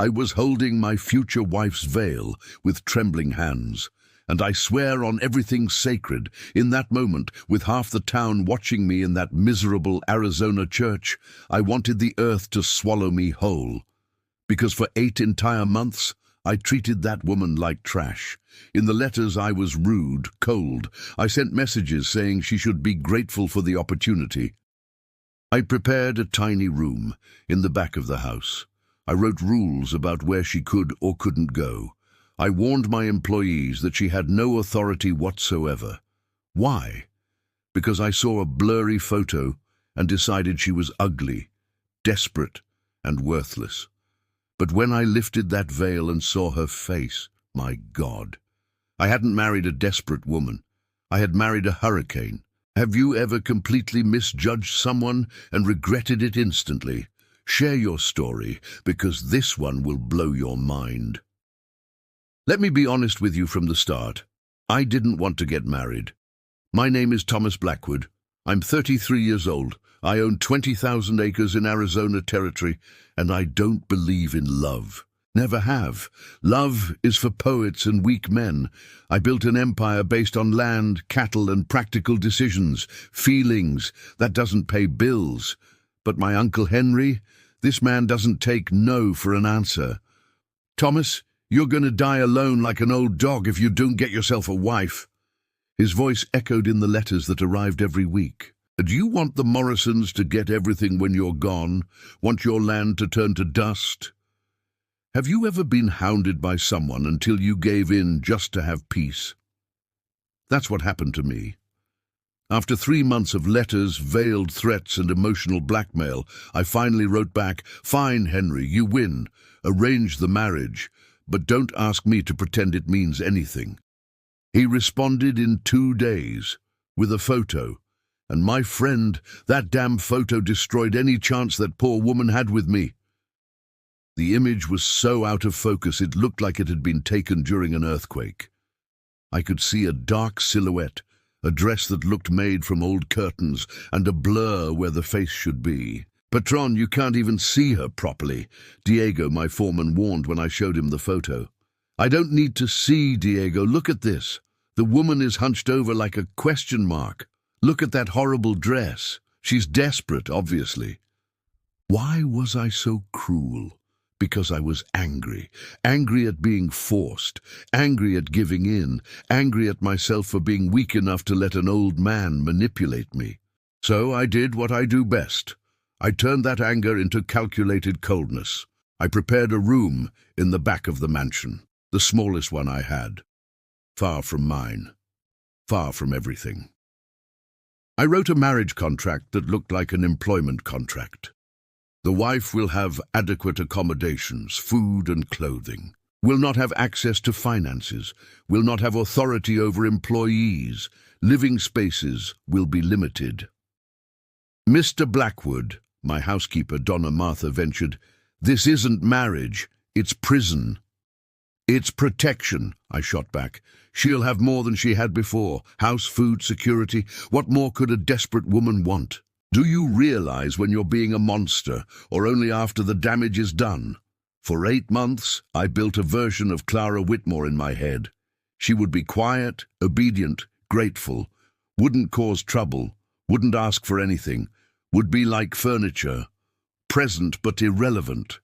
I was holding my future wife's veil with trembling hands, and I swear on everything sacred, in that moment, with half the town watching me in that miserable Arizona church, I wanted the earth to swallow me whole. Because for 8 entire months, I treated that woman like trash. In the letters I was rude, cold. I sent messages saying she should be grateful for the opportunity. I prepared a tiny room in the back of the house. I wrote rules about where she could or couldn't go. I warned my employees that she had no authority whatsoever. Why? Because I saw a blurry photo and decided she was ugly, desperate, and worthless. But when I lifted that veil and saw her face, my God, I hadn't married a desperate woman. I had married a hurricane. Have you ever completely misjudged someone and regretted it instantly? Share your story, because this one will blow your mind. Let me be honest with you from the start. I didn't want to get married. My name is Thomas Blackwood. I'm 33 years old. I own 20,000 acres in Arizona territory, and I don't believe in love. Never have. Love is for poets and weak men. I built an empire based on land, cattle, and practical decisions, feelings. That doesn't pay bills. But my Uncle Henry, this man doesn't take no for an answer. Thomas, you're going to die alone like an old dog if you don't get yourself a wife. His voice echoed in the letters that arrived every week. Do you want the Morrisons to get everything when you're gone? Want your land to turn to dust? Have you ever been hounded by someone until you gave in just to have peace? That's what happened to me. After 3 months of letters, veiled threats, and emotional blackmail, I finally wrote back, "Fine, Henry, you win. Arrange the marriage, but don't ask me to pretend it means anything." He responded in 2 days, with a photo. And my friend, that damn photo destroyed any chance that poor woman had with me. The image was so out of focus it looked like it had been taken during an earthquake. I could see a dark silhouette, a dress that looked made from old curtains, and a blur where the face should be. "Patron, you can't even see her properly," Diego, my foreman, warned when I showed him the photo. "I don't need to see, Diego. Look at this. The woman is hunched over like a question mark. Look at that horrible dress. She's desperate, obviously." Why was I so cruel? Because I was angry. Angry at being forced. Angry at giving in. Angry at myself for being weak enough to let an old man manipulate me. So I did what I do best. I turned that anger into calculated coldness. I prepared a room in the back of the mansion, the smallest one I had. Far from mine. Far from everything. I wrote a marriage contract that looked like an employment contract. The wife will have adequate accommodations, food and clothing, will not have access to finances, will not have authority over employees, living spaces will be limited. "Mr. Blackwood," my housekeeper, Donna Martha, ventured, "this isn't marriage, it's prison." "It's protection," I shot back. "She'll have more than she had before. House, food, security. What more could a desperate woman want? Do you realize when you're being a monster, or only after the damage is done?" For 8 months, I built a version of Clara Whitmore in my head. She would be quiet, obedient, grateful, wouldn't cause trouble, wouldn't ask for anything, would be like furniture, present but irrelevant.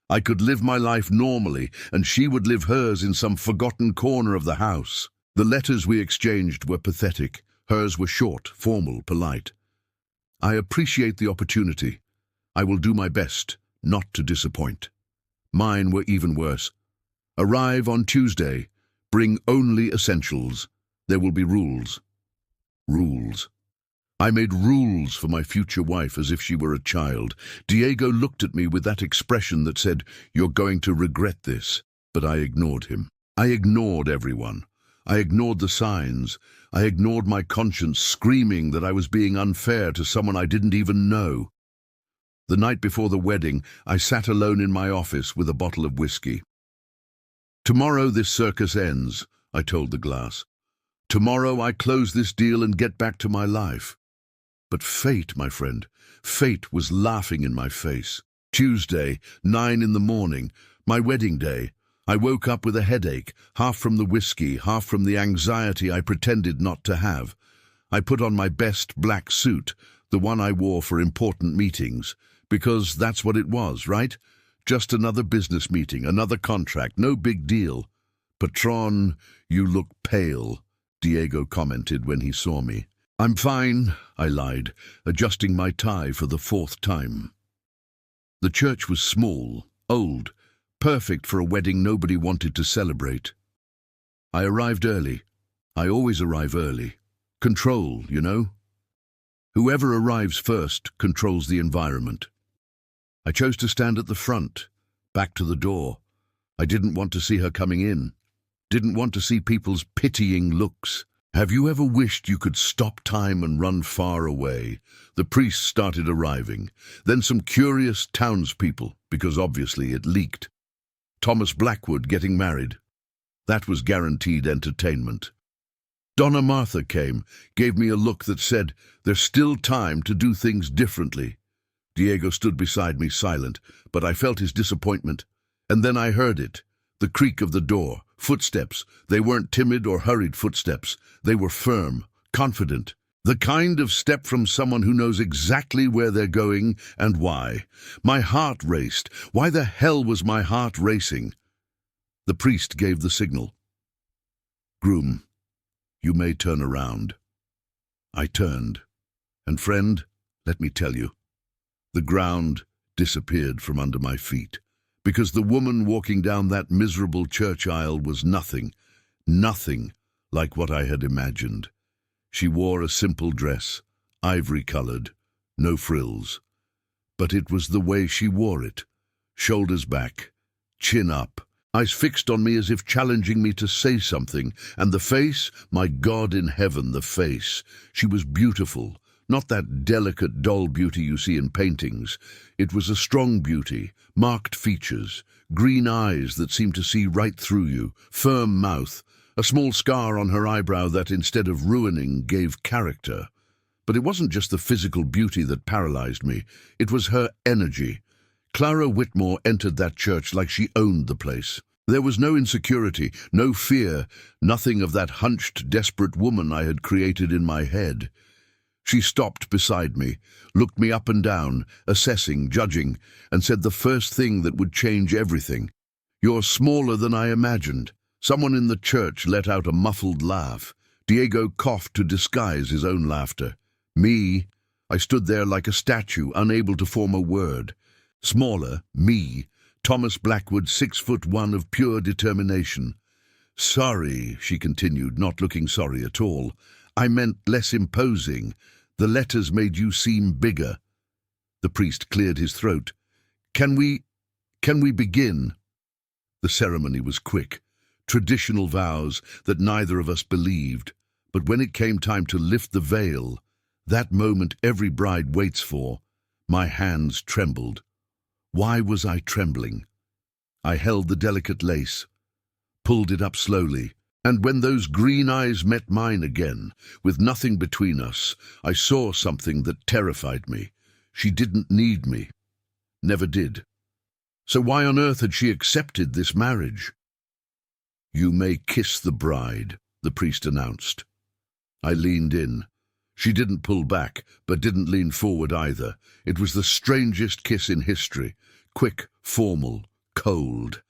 I could live my life normally, and she would live hers in some forgotten corner of the house. The letters we exchanged were pathetic. Hers were short, formal, polite. "I appreciate the opportunity. I will do my best not to disappoint." Mine were even worse. "Arrive on Tuesday. Bring only essentials. There will be rules." Rules. I made rules for my future wife as if she were a child. Diego looked at me with that expression that said, "You're going to regret this." But I ignored him. I ignored everyone. I ignored the signs. I ignored my conscience screaming that I was being unfair to someone I didn't even know. The night before the wedding, I sat alone in my office with a bottle of whiskey. "Tomorrow this circus ends," I told the glass. "Tomorrow I close this deal and get back to my life." But fate, my friend, fate was laughing in my face. Tuesday, 9 in the morning. My wedding day. I woke up with a headache, half from the whiskey, half from the anxiety I pretended not to have. I put on my best black suit, the one I wore for important meetings, because that's what it was, right? Just another business meeting, another contract, no big deal. "Patron, you look pale," Diego commented when he saw me. "I'm fine," I lied, adjusting my tie for the fourth time. The church was small, old, perfect for a wedding nobody wanted to celebrate. I arrived early. I always arrive early. Control, you know? Whoever arrives first controls the environment. I chose to stand at the front, back to the door. I didn't want to see her coming in. Didn't want to see people's pitying looks. Have you ever wished you could stop time and run far away? The priests started arriving, then some curious townspeople, because obviously it leaked. Thomas Blackwood getting married. That was guaranteed entertainment. Donna Martha came, gave me a look that said, "There's still time to do things differently." Diego stood beside me silent, but I felt his disappointment. And then I heard it, the creak of the door, footsteps. They weren't timid or hurried footsteps. They were firm, confident. The kind of step from someone who knows exactly where they're going and why. My heart raced. Why the hell was my heart racing? The priest gave the signal. "Groom, you may turn around." I turned. And friend, let me tell you, the ground disappeared from under my feet, because the woman walking down that miserable church aisle was nothing like what I had imagined. She wore a simple dress, ivory-colored, no frills. But it was the way she wore it, shoulders back, chin up, eyes fixed on me as if challenging me to say something, and the face, my God in heaven, the face. She was beautiful, not that delicate doll beauty you see in paintings. It was a strong beauty, marked features, green eyes that seemed to see right through you, firm mouth, a small scar on her eyebrow that, instead of ruining, gave character. But it wasn't just the physical beauty that paralyzed me, it was her energy. Clara Whitmore entered that church like she owned the place. There was no insecurity, no fear, nothing of that hunched, desperate woman I had created in my head. She stopped beside me, looked me up and down, assessing, judging, and said the first thing that would change everything. "You're smaller than I imagined." Someone in the church let out a muffled laugh. Diego coughed to disguise his own laughter. Me? I stood there like a statue, unable to form a word. Smaller, me, Thomas Blackwood, 6'1" of pure determination. "Sorry," she continued, not looking sorry at all. "I meant less imposing. The letters made you seem bigger." The priest cleared his throat. Can we begin?" The ceremony was quick. Traditional vows that neither of us believed. But when it came time to lift the veil, that moment every bride waits for, my hands trembled. Why was I trembling? I held the delicate lace, pulled it up slowly, and when those green eyes met mine again, with nothing between us, I saw something that terrified me. She didn't need me. Never did. So why on earth had she accepted this marriage? "You may kiss the bride," the priest announced. I leaned in. She didn't pull back, but didn't lean forward either. It was the strangest kiss in history. Quick, formal, cold.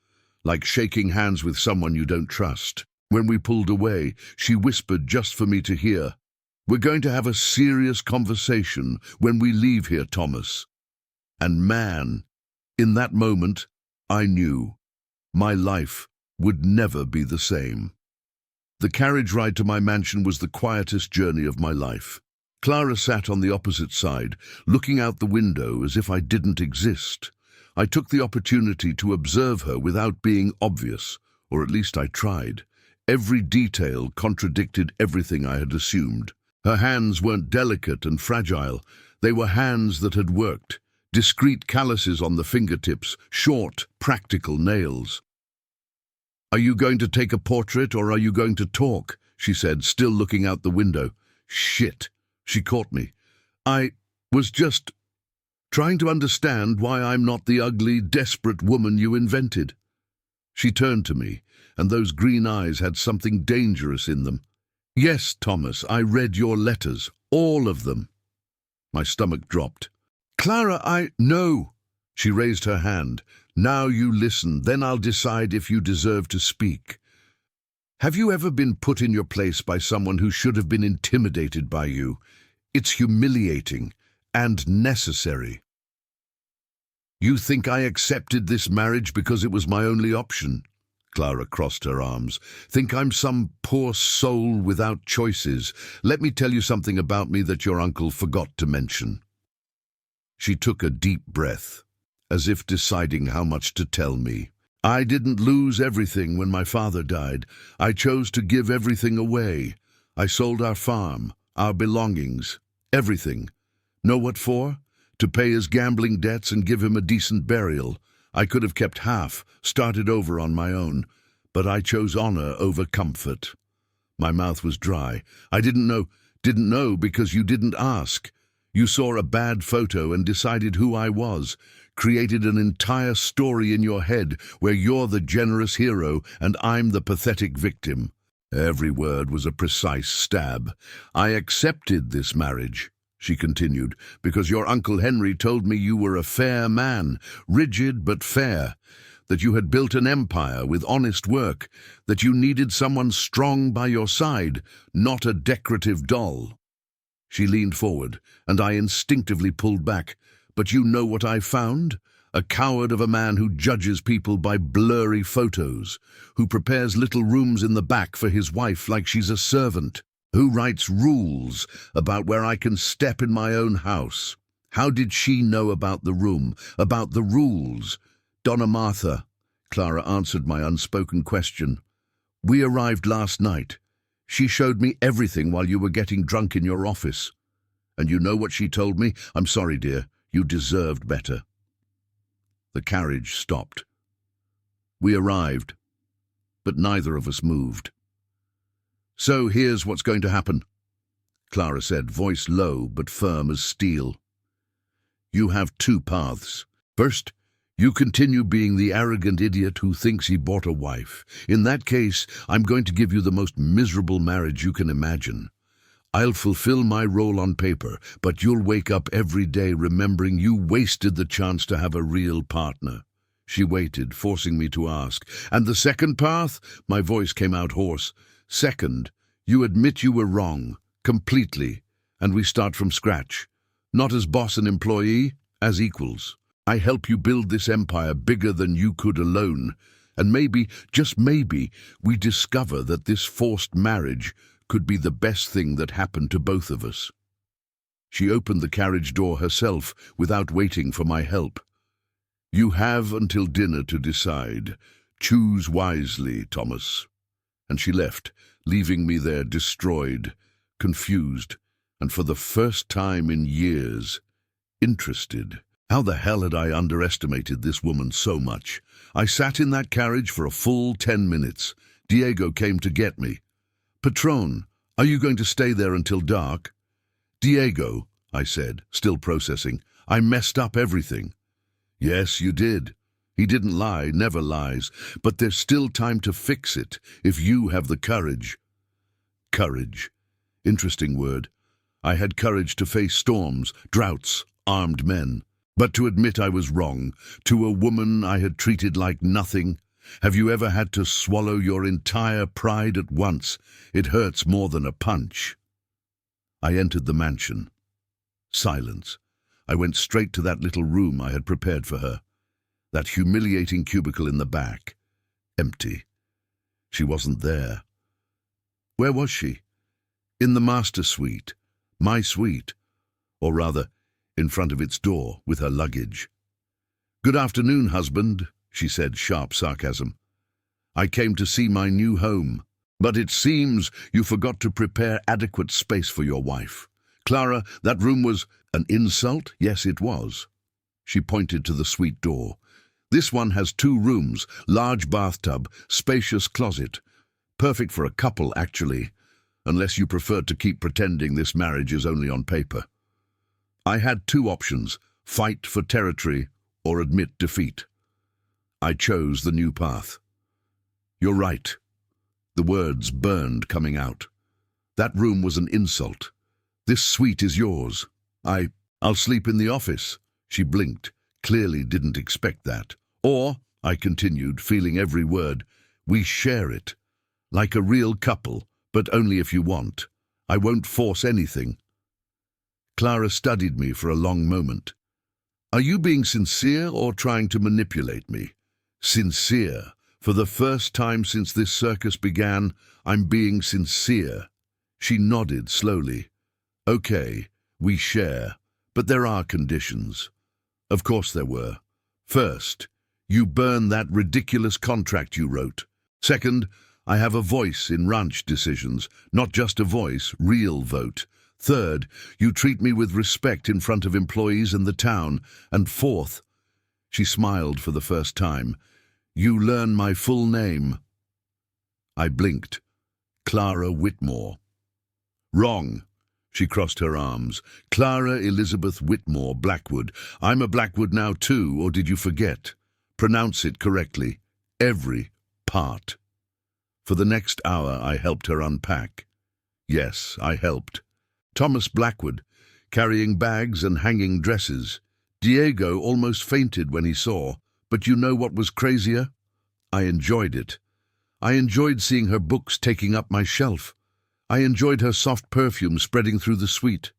Like shaking hands with someone you don't trust. When we pulled away, she whispered just for me to hear, "We're going to have a serious conversation when we leave here, Thomas." And man, in that moment, I knew my life would never be the same. The carriage ride to my mansion was the quietest journey of my life. Clara sat on the opposite side, looking out the window as if I didn't exist. I took the opportunity to observe her without being obvious, or at least I tried. Every detail contradicted everything I had assumed. Her hands weren't delicate and fragile. They were hands that had worked. Discreet calluses on the fingertips, short, practical nails. "Are you going to take a portrait or are you going to talk?" she said, still looking out the window. Shit, she caught me. "I was just trying to understand why I'm not the ugly, desperate woman you invented." She turned to me, and those green eyes had something dangerous in them. "Yes, Thomas, I read your letters, all of them." My stomach dropped. "Clara, No!" She raised her hand. "Now you listen, then I'll decide if you deserve to speak. Have you ever been put in your place by someone who should have been intimidated by you? It's humiliating and necessary. You think I accepted this marriage because it was my only option?" Clara crossed her arms. "Think I'm some poor soul without choices? Let me tell you something about me that your uncle forgot to mention." She took a deep breath, as if deciding how much to tell me. "I didn't lose everything when my father died. I chose to give everything away. I sold our farm, our belongings, everything. Know what for? To pay his gambling debts and give him a decent burial. I could have kept half, started over on my own, but I chose honor over comfort." My mouth was dry. "I didn't know because you didn't ask. You saw a bad photo and decided who I was, created an entire story in your head where you're the generous hero and I'm the pathetic victim." Every word was a precise stab. "I accepted this marriage," she continued, "because your Uncle Henry told me you were a fair man, rigid but fair, that you had built an empire with honest work, that you needed someone strong by your side, not a decorative doll." She leaned forward, and I instinctively pulled back. "But you know what I found? A coward of a man who judges people by blurry photos, who prepares little rooms in the back for his wife like she's a servant, who writes rules about where I can step in my own house. How did she know about the room, about the rules?" "Donna Martha," Clara answered my unspoken question. "We arrived last night. She showed me everything while you were getting drunk in your office. And you know what she told me? I'm sorry, dear. You deserved better." The carriage stopped. We arrived, but neither of us moved. "So here's what's going to happen," Clara said, voice low but firm as steel. "You have two paths. First, you continue being the arrogant idiot who thinks he bought a wife. In that case, I'm going to give you the most miserable marriage you can imagine. I'll fulfill my role on paper, but you'll wake up every day remembering you wasted the chance to have a real partner." She waited, forcing me to ask, "And the second path?" My voice came out hoarse. "Second, you admit you were wrong, completely, and we start from scratch. Not as boss and employee, as equals. I help you build this empire bigger than you could alone, and maybe, just maybe, we discover that this forced marriage could be the best thing that happened to both of us." She opened the carriage door herself without waiting for my help. "You have until dinner to decide. Choose wisely, Thomas." And she left, leaving me there destroyed, confused, and for the first time in years, interested. How the hell had I underestimated this woman so much? I sat in that carriage for a full 10 minutes. Diego came to get me. "Patron, are you going to stay there until dark?" "Diego," I said, still processing, "I messed up everything." "Yes, you did. He didn't lie, never lies, but there's still time to fix it, if you have the courage." Courage. Interesting word. I had courage to face storms, droughts, armed men. But to admit I was wrong, to a woman I had treated like nothing. Have you ever had to swallow your entire pride at once? It hurts more than a punch. I entered the mansion. Silence. I went straight to that little room I had prepared for her. That humiliating cubicle in the back. Empty. She wasn't there. Where was she? In the master suite. My suite. Or rather, in front of its door with her luggage. "Good afternoon, husband," she said, sharp sarcasm. "I came to see my new home, but it seems you forgot to prepare adequate space for your wife. Clara, that room was an insult?" "Yes, it was." She pointed to the suite door. "This one has 2 rooms, large bathtub, spacious closet. Perfect for a couple, actually, unless you prefer to keep pretending this marriage is only on paper." I had 2 options, fight for territory or admit defeat. I chose the new path. You're right. The words burned coming out. That room was an insult. This suite is yours. I'll sleep in the office. She blinked, clearly didn't expect that. Or, I continued, feeling every word, we share it. Like a real couple, but only if you want. I won't force anything. Clara studied me for a long moment. Are you being sincere or trying to manipulate me? Sincere. For the first time since this circus began, I'm being sincere. She nodded slowly. Okay, we share, but there are conditions. Of course there were. First, you burn that ridiculous contract you wrote. Second, I have a voice in ranch decisions, not just a voice, real vote. Third, you treat me with respect in front of employees and the town. And fourth, she smiled for the first time, you learn my full name. I blinked. Clara Whitmore. Wrong. She crossed her arms. Clara Elizabeth Whitmore, Blackwood. I'm a Blackwood now too, or did you forget? Pronounce it correctly. Every part. For the next hour I helped her unpack. Yes, I helped. Thomas Blackwood, carrying bags and hanging dresses. Diego almost fainted when he saw. But you know what was crazier? I enjoyed it. I enjoyed seeing her books taking up my shelf. I enjoyed her soft perfume spreading through the suite.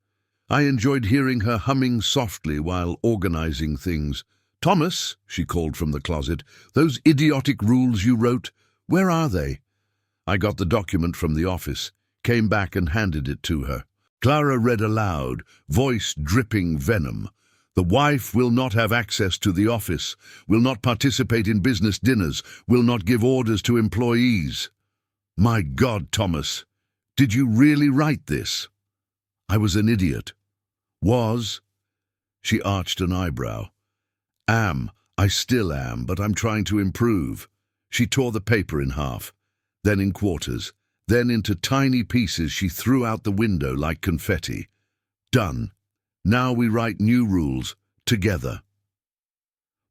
I enjoyed hearing her humming softly while organizing things. Thomas, she called from the closet, those idiotic rules you wrote, where are they? I got the document from the office, came back and handed it to her. Clara read aloud, voice dripping venom. The wife will not have access to the office, will not participate in business dinners, will not give orders to employees. My God, Thomas, did you really write this? I was an idiot. Was? She arched an eyebrow. I still am, but I'm trying to improve. She tore the paper in half, then in quarters, then into tiny pieces she threw out the window like confetti. Done. Now we write new rules, together.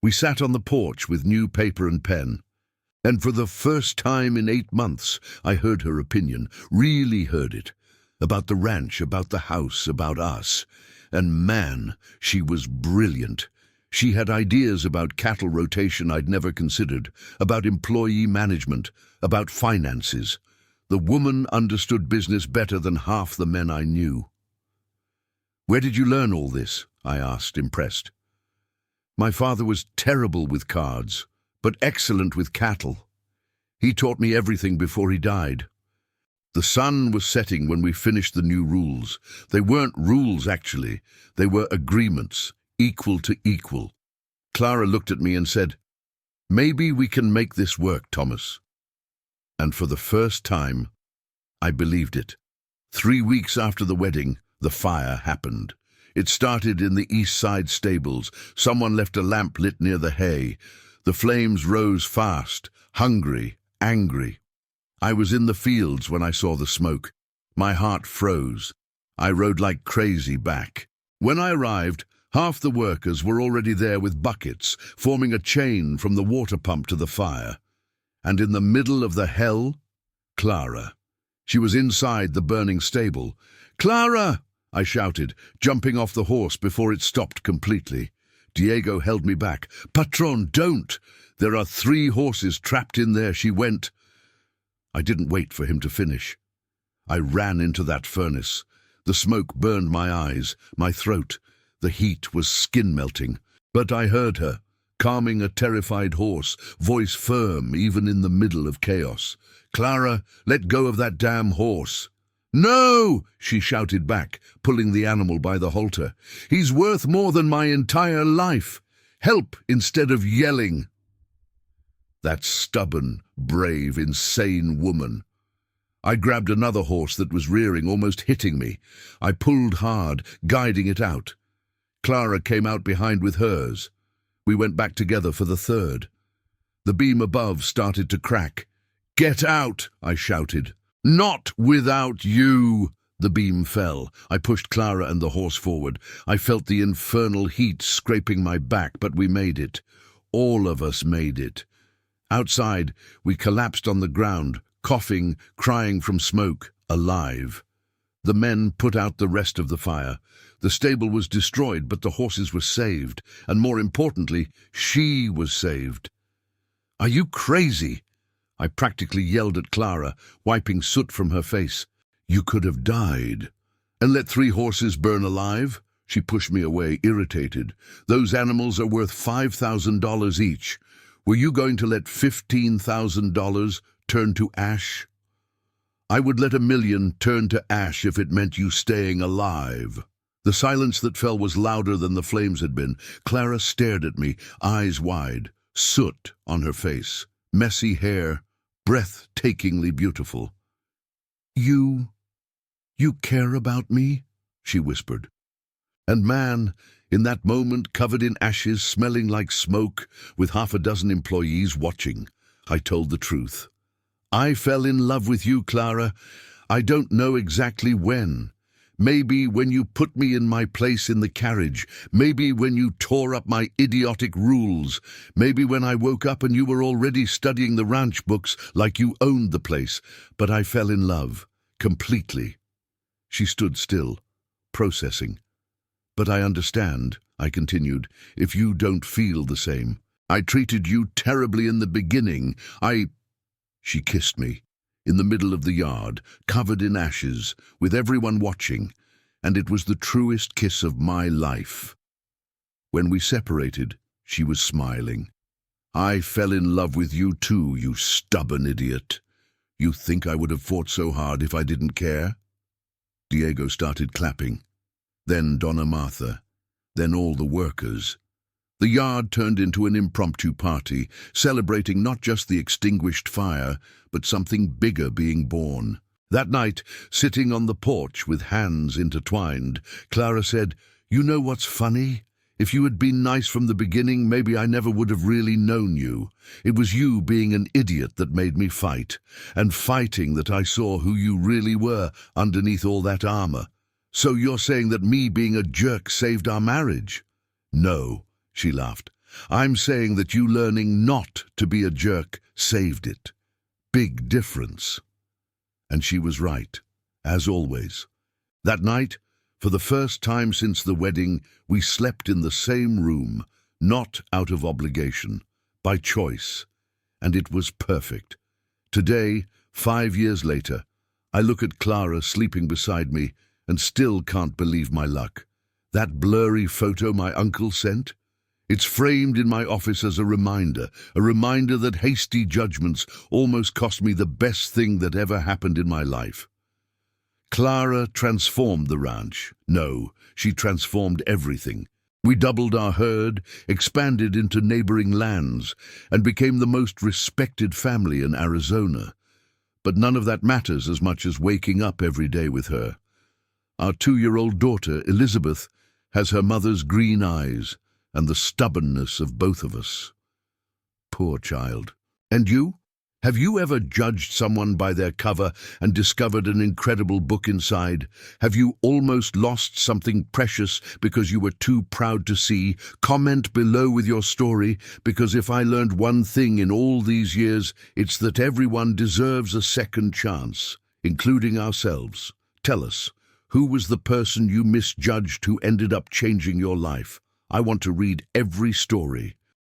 We sat on the porch with new paper and pen, and for the first time in 8 months I heard her opinion, really heard it, about the ranch, about the house, about us. And man, she was brilliant. She had ideas about cattle rotation I'd never considered, about employee management, about finances. The woman understood business better than half the men I knew. Where did you learn all this? I asked, impressed. My father was terrible with cards, but excellent with cattle. He taught me everything before he died. The sun was setting when we finished the new rules. They weren't rules, actually. They were agreements, equal to equal. Clara looked at me and said, maybe we can make this work, Thomas. And for the first time, I believed it. 3 weeks after the wedding, the fire happened. It started in the east side stables. Someone left a lamp lit near the hay. The flames rose fast, hungry, angry. I was in the fields when I saw the smoke. My heart froze. I rode like crazy back. When I arrived, half the workers were already there with buckets, forming a chain from the water pump to the fire. And in the middle of the hell, Clara. She was inside the burning stable. Clara! I shouted, jumping off the horse before it stopped completely. Diego held me back. Patron, don't! There are 3 horses trapped in there, she went. I didn't wait for him to finish. I ran into that furnace. The smoke burned my eyes, my throat. The heat was skin-melting. But I heard her, calming a terrified horse, voice firm even in the middle of chaos. Clara, let go of that damn horse. No, she shouted back, pulling the animal by the halter. He's worth more than my entire life. Help instead of yelling. That stubborn, brave, insane woman. I grabbed another horse that was rearing, almost hitting me. I pulled hard, guiding it out. Clara came out behind with hers. We went back together for the third. The beam above started to crack. Get out, I shouted. Not without you! The beam fell. I pushed Clara and the horse forward. I felt the infernal heat scraping my back, but we made it. All of us made it. Outside, we collapsed on the ground, coughing, crying from smoke, alive. The men put out the rest of the fire. The stable was destroyed, but the horses were saved, and more importantly, she was saved. "Are you crazy?" I practically yelled at Clara, wiping soot from her face. "You could have died. And let 3 horses burn alive?" She pushed me away, irritated. "Those animals are worth $5,000 each. Were you going to let $15,000 turn to ash?" "I would let $1 million turn to ash if it meant you staying alive." The silence that fell was louder than the flames had been. Clara stared at me, eyes wide, soot on her face, messy hair, breathtakingly beautiful. You care about me?" she whispered. And man, in that moment, covered in ashes, smelling like smoke, with 6 employees watching, I told the truth. "I fell in love with you, Clara. I don't know exactly when. Maybe when you put me in my place in the carriage. Maybe when you tore up my idiotic rules. Maybe when I woke up and you were already studying the ranch books like you owned the place. But I fell in love, completely." She stood still, processing. "But I understand," I continued, "if you don't feel the same. I treated you terribly in the beginning. She kissed me, in the middle of the yard, covered in ashes, with everyone watching, and it was the truest kiss of my life. When we separated, she was smiling. "I fell in love with you too, you stubborn idiot. You think I would have fought so hard if I didn't care?" Diego started clapping. Then Donna Martha. Then all the workers. The yard turned into an impromptu party, celebrating not just the extinguished fire, but something bigger being born. That night, sitting on the porch with hands intertwined, Clara said, "You know what's funny? If you had been nice from the beginning, maybe I never would have really known you. It was you being an idiot that made me fight, and fighting that I saw who you really were underneath all that armor. So you're saying that me being a jerk saved our marriage?" "No," she laughed. "I'm saying that you learning not to be a jerk saved it. Big difference." And she was right, as always. That night, for the first time since the wedding, we slept in the same room, not out of obligation, by choice. And it was perfect. Today, 5 years later, I look at Clara sleeping beside me and still can't believe my luck. That blurry photo my uncle sent? It's framed in my office as a reminder that hasty judgments almost cost me the best thing that ever happened in my life. Clara transformed the ranch. No, she transformed everything. We doubled our herd, expanded into neighboring lands, and became the most respected family in Arizona. But none of that matters as much as waking up every day with her. Our 2-year-old daughter, Elizabeth, has her mother's green eyes and the stubbornness of both of us. Poor child. And you? Have you ever judged someone by their cover and discovered an incredible book inside? Have you almost lost something precious because you were too proud to see? Comment below with your story, because if I learned one thing in all these years, it's that everyone deserves a second chance, including ourselves. Tell us, who was the person you misjudged who ended up changing your life? I want to read every story.